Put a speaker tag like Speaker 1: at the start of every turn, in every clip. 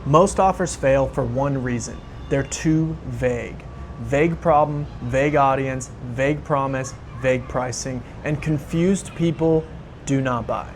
Speaker 1: Most offers fail for one reason. They're too vague. Vague problem, vague audience, vague promise, vague pricing, and confused people do not buy.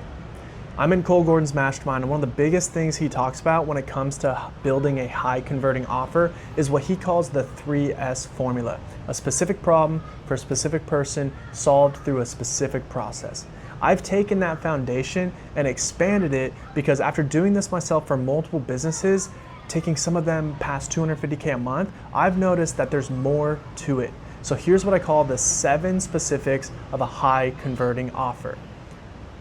Speaker 1: I'm in Cole Gordon's mastermind, and one of the biggest things he talks about when it comes to building a high converting offer is what he calls the 3S formula. A specific problem for a specific person solved through a specific process. I've taken that foundation and expanded it because after doing this myself for multiple businesses, taking some of them past $250K a month, I've noticed that there's more to it. So here's what I call the 7 specifics of a high converting offer.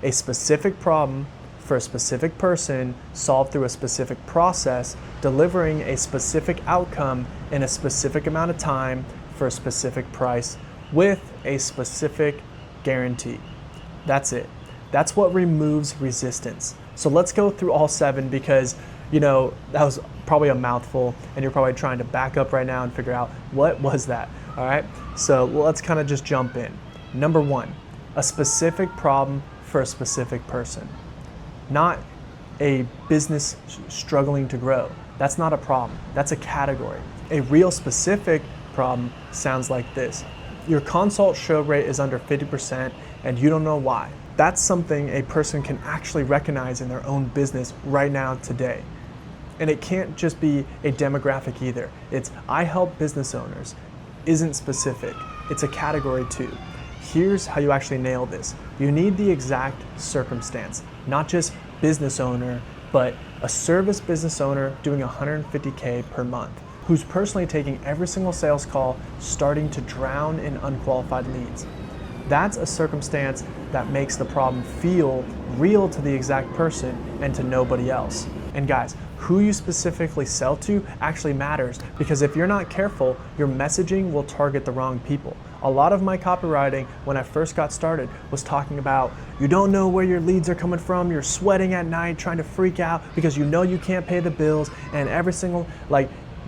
Speaker 1: A specific problem for a specific person solved through a specific process, delivering a specific outcome in a specific amount of time for a specific price with a specific guarantee. That's it. That's what removes resistance. So let's go through all 7 because, that was probably a mouthful and you're probably trying to back up right now and figure out what was that, all right? So let's kind of just jump in. Number 1, a specific problem for a specific person. Not a business struggling to grow. That's not a problem. That's a category. A real specific problem sounds like this. Your consult show rate is under 50% and you don't know why. That's something a person can actually recognize in their own business right now today. And it can't just be a demographic either. It's I help business owners. Isn't specific. It's a category too. Here's how you actually nail this. You need the exact circumstance, not just business owner, but a service business owner doing 150K per month, who's personally taking every single sales call, starting to drown in unqualified leads. That's a circumstance that makes the problem feel real to the exact person and to nobody else. And guys, who you specifically sell to actually matters, because if you're not careful, your messaging will target the wrong people. A lot of my copywriting when I first got started was talking about you don't know where your leads are coming from, you're sweating at night trying to freak out because you know you can't pay the bills, and every single,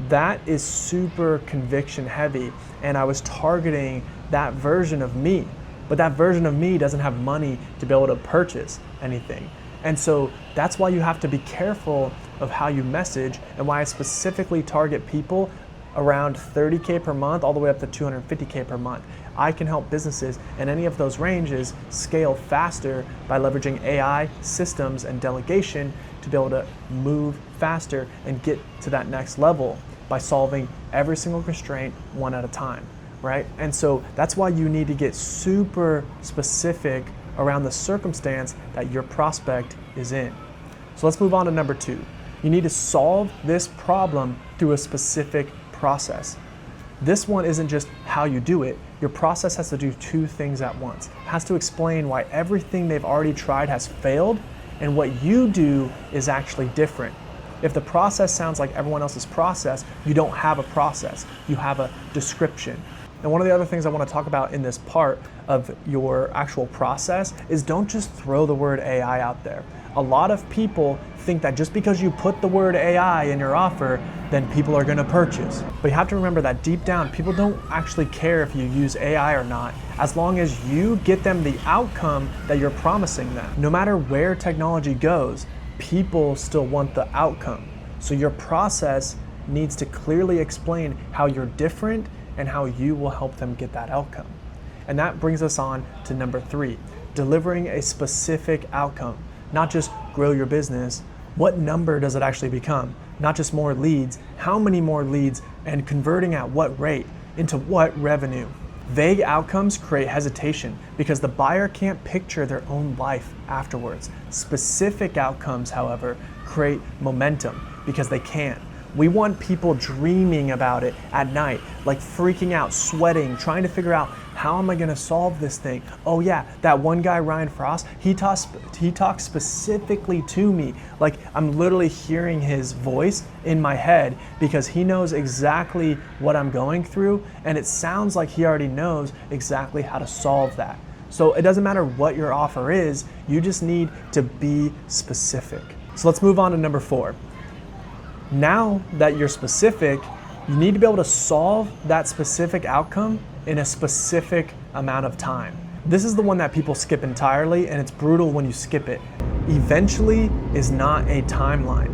Speaker 1: that is super conviction heavy, and I was targeting that version of me. But that version of me doesn't have money to be able to purchase anything. And so that's why you have to be careful of how you message, and why I specifically target people around 30K per month all the way up to 250K per month. I can help businesses in any of those ranges scale faster by leveraging AI systems and delegation to be able to move faster and get to that next level by solving every single constraint one at a time, right? And so that's why you need to get super specific around the circumstance that your prospect is in. So let's move on to number 2. You need to solve this problem through a specific process. This one isn't just how you do it. Your process has to do 2 things at once. It has to explain why everything they've already tried has failed and what you do is actually different. If the process sounds like everyone else's process, you don't have a process, you have a description. And one of the other things I want to talk about in this part of your actual process is don't just throw the word AI out there. A lot of people think that just because you put the word AI in your offer, then people are going to purchase. But you have to remember that deep down, people don't actually care if you use AI or not, as long as you get them the outcome that you're promising them. No matter where technology goes, people still want the outcome. So your process needs to clearly explain how you're different and how you will help them get that outcome. And that brings us on to number 3, delivering a specific outcome. Not just grow your business. What number does it actually become? Not just more leads, how many more leads, and converting at what rate, into what revenue. Vague outcomes create hesitation because the buyer can't picture their own life afterwards. Specific outcomes, however, create momentum because they can. We want people dreaming about it at night, like freaking out, sweating, trying to figure out, how am I gonna solve this thing? Oh yeah, that one guy, Ryan Frost, he talks specifically to me. Like I'm literally hearing his voice in my head because he knows exactly what I'm going through, and it sounds like he already knows exactly how to solve that. So it doesn't matter what your offer is, you just need to be specific. So let's move on to number 4. Now that you're specific, you need to be able to solve that specific outcome in a specific amount of time. This is the one that people skip entirely, and it's brutal when you skip it. Eventually is not a timeline.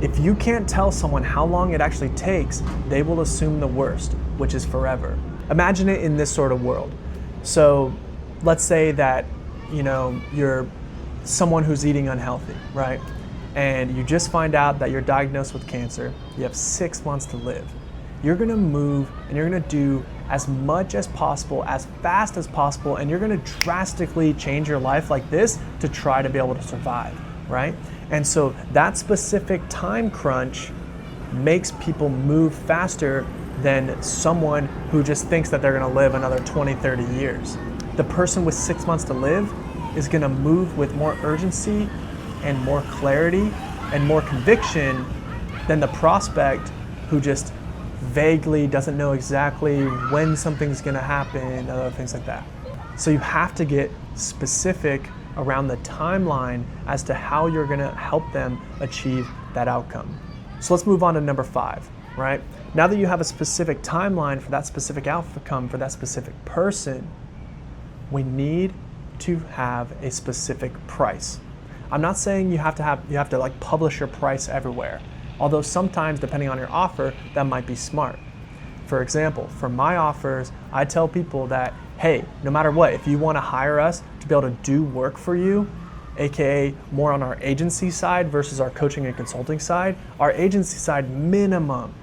Speaker 1: If you can't tell someone how long it actually takes, they will assume the worst, which is forever. Imagine it in this sort of world. So let's say that, you're someone who's eating unhealthy, right? And you just find out that you're diagnosed with cancer. You have 6 months to live. You're gonna move and you're gonna do as much as possible, as fast as possible, and you're gonna drastically change your life like this to try to be able to survive, right? And so that specific time crunch makes people move faster than someone who just thinks that they're gonna live another 20, 30 years. The person with 6 months to live is gonna move with more urgency and more clarity and more conviction than the prospect who just vaguely doesn't know exactly when something's gonna happen and other things like that. So you have to get specific around the timeline as to how you're gonna help them achieve that outcome. So let's move on to number 5, right? Now that you have a specific timeline for that specific outcome for that specific person, we need to have a specific price. I'm not saying you have to like publish your price everywhere, although sometimes depending on your offer, that might be smart. For example, for my offers, I tell people that, hey, no matter what, if you wanna hire us to be able to do work for you, AKA more on our agency side versus our coaching and consulting side, our agency side minimum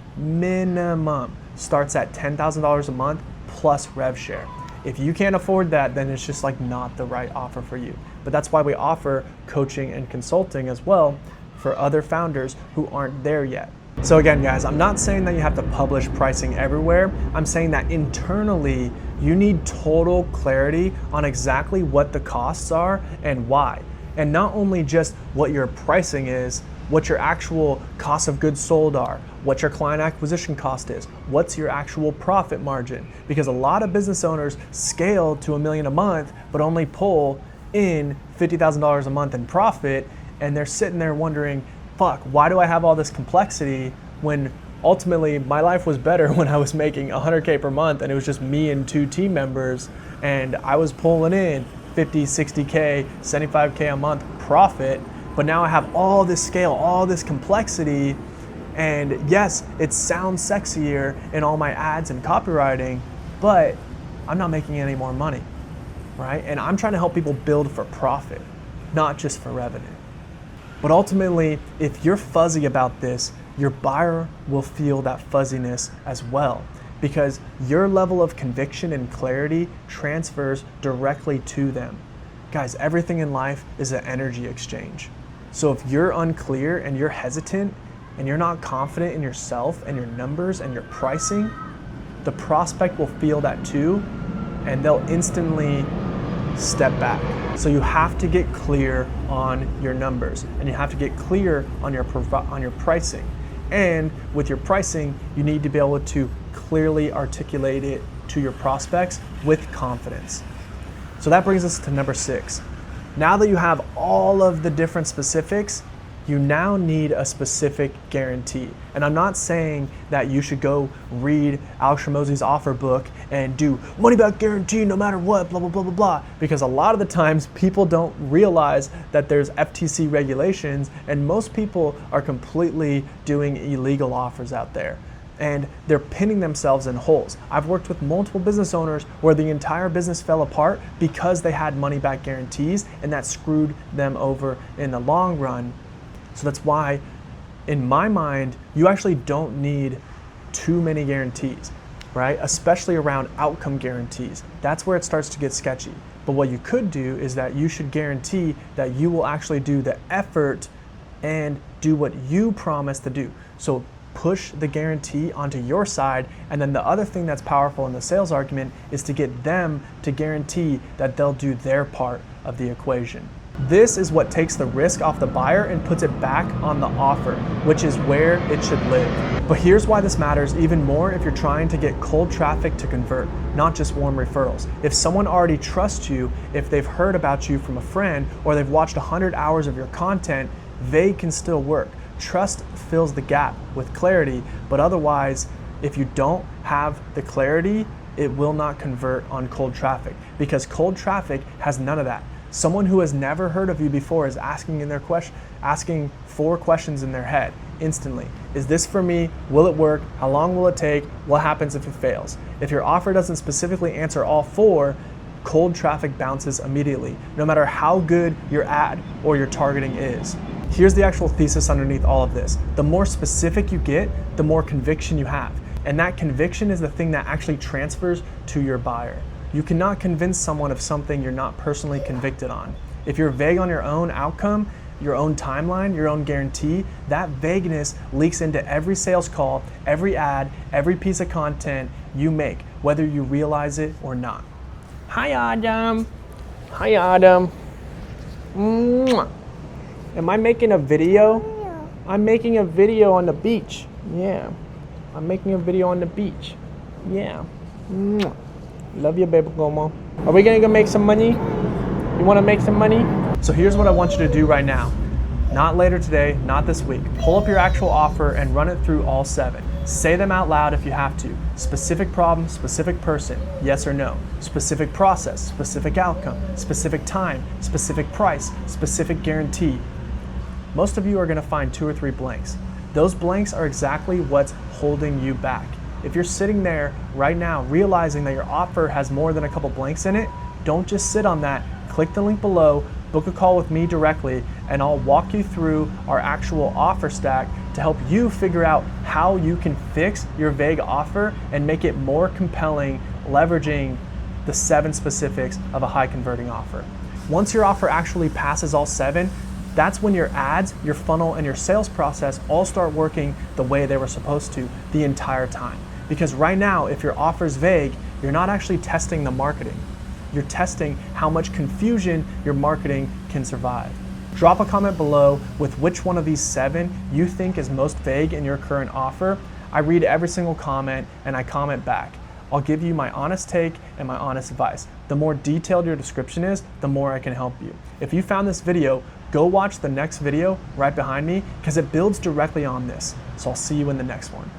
Speaker 1: starts at $10,000 a month plus rev share. If you can't afford that, then it's just like not the right offer for you. But that's why we offer coaching and consulting as well for other founders who aren't there yet. So again, guys, I'm not saying that you have to publish pricing everywhere. I'm saying that internally, you need total clarity on exactly what the costs are and why. And not only just what your pricing is, what your actual cost of goods sold are, what your client acquisition cost is, what's your actual profit margin. Because a lot of business owners scale to $1 million a month, but only pull in $50,000 a month in profit. And they're sitting there wondering, fuck, why do I have all this complexity when ultimately my life was better when I was making 100K per month and it was just me and 2 team members and I was pulling in 50, 60K, 75K a month profit. But now I have all this scale, all this complexity, and yes, it sounds sexier in all my ads and copywriting, but I'm not making any more money, right? And I'm trying to help people build for profit, not just for revenue. But ultimately, if you're fuzzy about this, your buyer will feel that fuzziness as well, because your level of conviction and clarity transfers directly to them. Guys, everything in life is an energy exchange. So if you're unclear and you're hesitant and you're not confident in yourself and your numbers and your pricing, the prospect will feel that too, and they'll instantly step back. So you have to get clear on your numbers and you have to get clear on your pricing. And with your pricing, you need to be able to clearly articulate it to your prospects with confidence. So that brings us to number 6. Now that you have all of the different specifics, you now need a specific guarantee. And I'm not saying that you should go read Alex Hormozi's offer book and do money back guarantee no matter what, blah, blah, blah, blah, blah. Because a lot of the times people don't realize that there's FTC regulations and most people are completely doing illegal offers out there. And they're pinning themselves in holes. I've worked with multiple business owners where the entire business fell apart because they had money back guarantees and that screwed them over in the long run. So that's why, in my mind, you actually don't need too many guarantees, right? Especially around outcome guarantees. That's where it starts to get sketchy. But what you could do is that you should guarantee that you will actually do the effort and do what you promise to do. So push the guarantee onto your side, and then the other thing that's powerful in the sales argument is to get them to guarantee that they'll do their part of the equation. This is what takes the risk off the buyer and puts it back on the offer, which is where it should live. But here's why this matters even more if you're trying to get cold traffic to convert, not just warm referrals. If someone already trusts you, if they've heard about you from a friend, or they've watched 100 hours of your content, they can still work. Trust fills the gap with clarity, but otherwise, if you don't have the clarity, it will not convert on cold traffic, because cold traffic has none of that. Someone who has never heard of you before is asking 4 questions in their head. instantly. Is this for me? Will it work? How long will it take? What happens if it fails? If your offer doesn't specifically answer all four, cold traffic bounces immediately, no matter how good your ad or your targeting is. Here's the actual thesis underneath all of this. The more specific you get, the more conviction you have. And that conviction is the thing that actually transfers to your buyer. You cannot convince someone of something you're not personally convicted on. If you're vague on your own outcome, your own timeline, your own guarantee, that vagueness leaks into every sales call, every ad, every piece of content you make, whether you realize it or not. Hi, Adam. Hi, Adam. Mwah. Am I making a video? I'm making a video on the beach. Yeah. I'm making a video on the beach. Yeah. Mwah. Love you, baby Gomo. Are we gonna go make some money? You wanna make some money? So here's what I want you to do right now. Not later today, not this week. Pull up your actual offer and run it through all 7. Say them out loud if you have to. Specific problem, specific person, yes or no. Specific process, specific outcome, specific time, specific price, specific guarantee. Most of you are gonna find 2 or 3 blanks. Those blanks are exactly what's holding you back. If you're sitting there right now realizing that your offer has more than a couple blanks in it, don't just sit on that. Click the link below, book a call with me directly, and I'll walk you through our actual offer stack to help you figure out how you can fix your vague offer and make it more compelling, leveraging the 7 specifics of a high converting offer. Once your offer actually passes all 7, that's when your ads, your funnel, and your sales process all start working the way they were supposed to the entire time. Because right now, if your offer is vague, you're not actually testing the marketing. You're testing how much confusion your marketing can survive. Drop a comment below with which one of these 7 you think is most vague in your current offer. I read every single comment and I comment back. I'll give you my honest take and my honest advice. The more detailed your description is, the more I can help you. If you found this video, go watch the next video right behind me because it builds directly on this. So I'll see you in the next one.